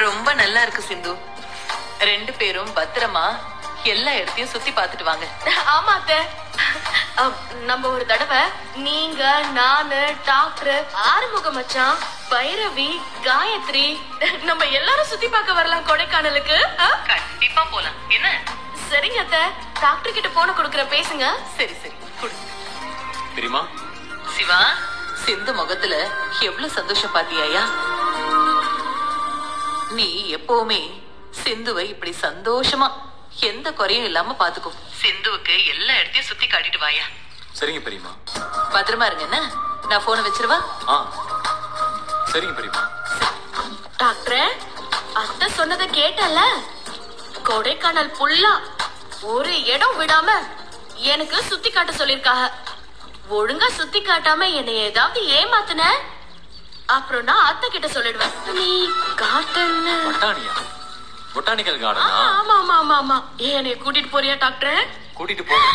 ரொம்ப நல்லா இருக்கு சிந்து. 2 பேரும் பத்திரமா எல்லா இடத்தையும் சுத்தி பாத்துட்டு வாங்க. ஆமா அத்தை. நம்ம ஒரு தடவை நீங்க, நானு, டாக்டர், ஆறுமுக மச்சான், பைரவி, காயத்ரி நம்ம எல்லாரும் சுத்தி பார்க்க வரலாம் கொடைக்கானலுக்கு. கண்டிப்பா போலாம். என்ன? சரிங்க அத்தை. டாக்டர் கிட்ட போன கொடுக்கற பேசுங்க. சரி சரி குடு. தெரியுமா சிவா, சிந்து முகத்துல எவ்வளவு சந்தோஷம் பாத்தியாயா? நீ எப்பவுமே சிந்துவை இப்படி சந்தோஷமா எந்த குறையும் இல்லாம பாத்துக்கோ. சிந்துவுக்கு எல்லா இடத்தையும் சுத்தி காட்டிட்டு வாயா. சரிங்க பெரியமா. பத்திரமா இருங்க. என்ன, நான் போனை வச்சிருவா? சரிங்க பெரியமா. டாக்டர், அத்தை சொன்னதை கேட்டல? கொடைக்கானல் புல்லா ஒரு இடம் விடாம எனக்கு சுத்தி காட்ட சொல்லிருக்காங்க. ஒழுங்கா சுத்தி காட்டாம என்னை ஏதாவது ஏமாத்துன அப்புறம் நான் அத்தை கிட்ட சொல்லிடுவேன். நீ கார்டன் பொட்டானிக்கல் கார்டனா? ஆமா ஆமா ஆமா ஆமா. என்னைய கூட்டிட்டு போறியா டாக்டர்? கூட்டிட்டு போறேன்.